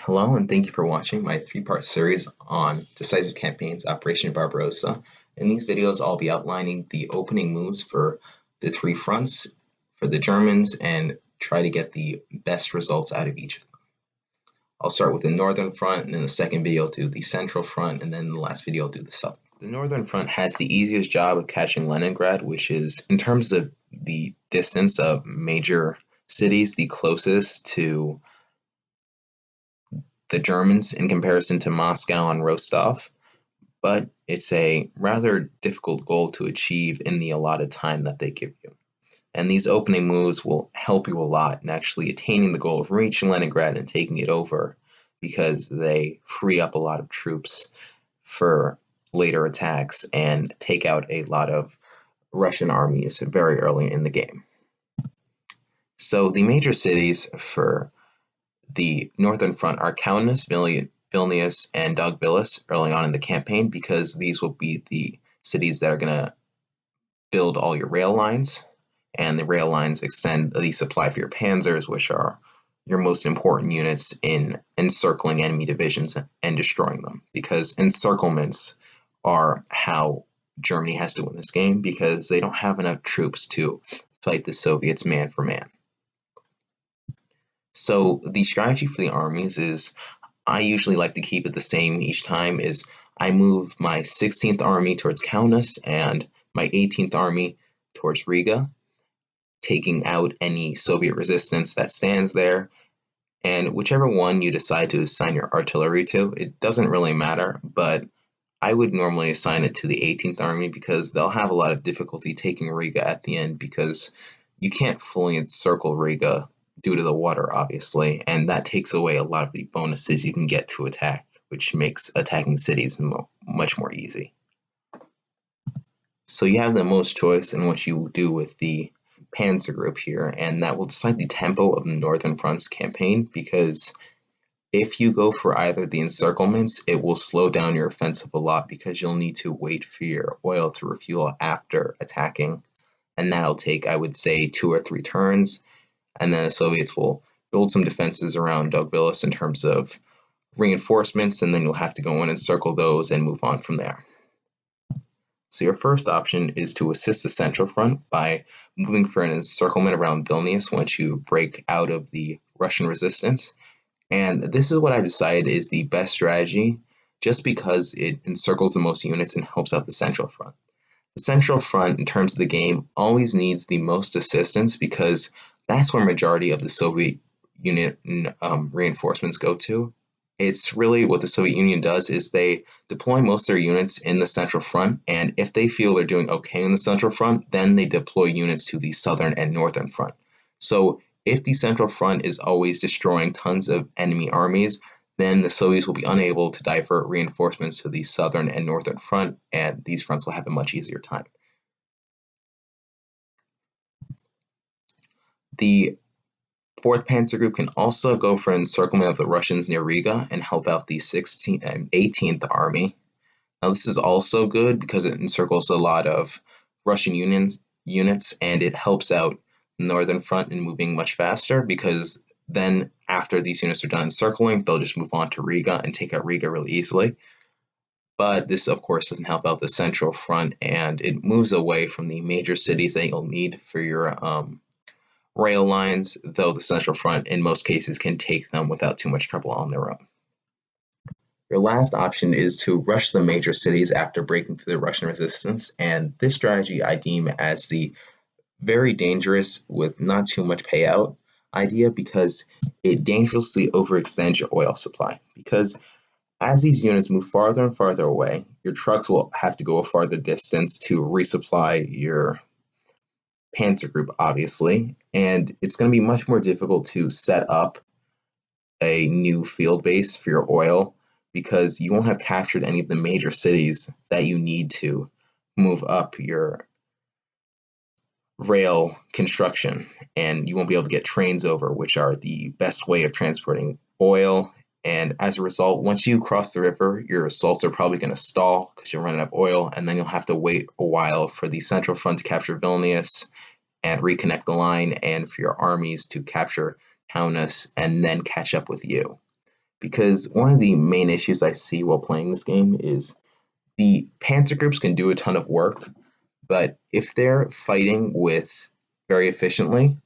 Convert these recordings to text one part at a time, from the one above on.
Hello, and thank you for watching my three-part series on Decisive Campaigns Operation Barbarossa. In these videos, I'll be outlining the opening moves for the three fronts for the Germans and try to get the best results out of each of them. I'll start with the Northern Front, and in the second video, I'll do the Central Front, and then in the last video, I'll do the Southern. The Northern Front has the easiest job of catching Leningrad, which is, in terms of the distance of major cities, the closest to the Germans in comparison to Moscow and Rostov, but it's a rather difficult goal to achieve in the allotted time that they give you. And these opening moves will help you a lot in actually attaining the goal of reaching Leningrad and taking it over, because they free up a lot of troops for later attacks and take out a lot of Russian armies very early in the game. So the major cities for the Northern Front are Kaunas, Vilnius, and Daugavpils early on in the campaign, because these will be the cities that are going to build all your rail lines, and the rail lines extend the supply for your panzers, which are your most important units in encircling enemy divisions and destroying them, because encirclements are how Germany has to win this game, because they don't have enough troops to fight the Soviets man for man. So the strategy for the armies is, I usually like to keep it the same each time, is I move my 16th Army towards Kaunas and my 18th Army towards Riga, taking out any Soviet resistance that stands there. And whichever one you decide to assign your artillery to, it doesn't really matter, but I would normally assign it to the 18th Army, because they'll have a lot of difficulty taking Riga at the end, because you can't fully encircle Riga due to the water, obviously, and that takes away a lot of the bonuses you can get to attack, which makes attacking cities much more easy. So you have the most choice in what you do with the Panzer Group here, and that will decide the tempo of the Northern Front's campaign, because if you go for either the encirclements, it will slow down your offensive a lot, because you'll need to wait for your oil to refuel after attacking, and that'll take, I would say, 2 or 3 turns. And then the Soviets will build some defenses around Daugavpils in terms of reinforcements, and then you'll have to go in and circle those and move on from there. So your first option is to assist the Central Front by moving for an encirclement around Vilnius once you break out of the Russian resistance. And this is what I've decided is the best strategy, just because it encircles the most units and helps out the Central Front. The Central Front, in terms of the game, always needs the most assistance, because that's where majority of the Soviet unit reinforcements go to. It's really what the Soviet Union does is they deploy most of their units in the Central Front, and if they feel they're doing okay in the Central Front, then they deploy units to the Southern and Northern Front. So if the Central Front is always destroying tons of enemy armies, then the Soviets will be unable to divert reinforcements to the Southern and Northern Front, and these fronts will have a much easier time. The 4th Panzer Group can also go for encirclement of the Russians near Riga and help out the 16th and 18th Army. Now this is also good because it encircles a lot of Russian units, and it helps out the Northern Front in moving much faster, because then after these units are done encircling, they'll just move on to Riga and take out Riga really easily. But this, of course, doesn't help out the Central Front, and it moves away from the major cities that you'll need for your rail lines, though the Central Front in most cases can take them without too much trouble on their own. Your last option is to rush the major cities after breaking through the Russian resistance, and this strategy I deem as the very dangerous with not too much payout idea, because it dangerously overextends your oil supply. Because as these units move farther and farther away, your trucks will have to go a farther distance to resupply your Panzer Group, obviously, and it's going to be much more difficult to set up a new field base for your oil, because you won't have captured any of the major cities that you need to move up your rail construction, and you won't be able to get trains over, which are the best way of transporting oil. And as a result, once you cross the river, your assaults are probably going to stall because you'll run out of oil, and then you'll have to wait a while for the Central Front to capture Vilnius and reconnect the line, and for your armies to capture Kaunas and then catch up with you. because one of the main issues I see while playing this game is the panzer groups can do a ton of work, but if they're fighting with very efficiently,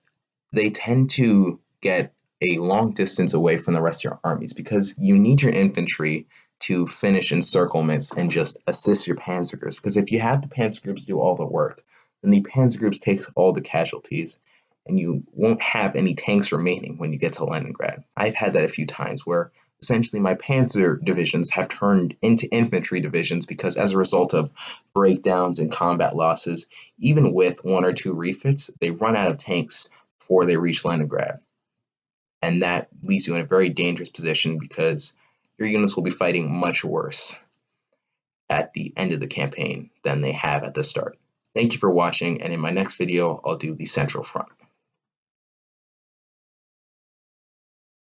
they tend to get a long distance away from the rest of your armies because you need your infantry to finish encirclements and just assist your panzer groups. Because if you have the panzer groups do all the work, then the panzer groups take all the casualties, and you won't have any tanks remaining when you get to Leningrad. I've had that a few times where essentially my panzer divisions have turned into infantry divisions because as a result of breakdowns and combat losses, even with one or two refits, they run out of tanks before they reach Leningrad. And that leaves you in a very dangerous position because your units will be fighting much worse at the end of the campaign than they have at the start. Thank you for watching, and in my next video, I'll do the Central Front.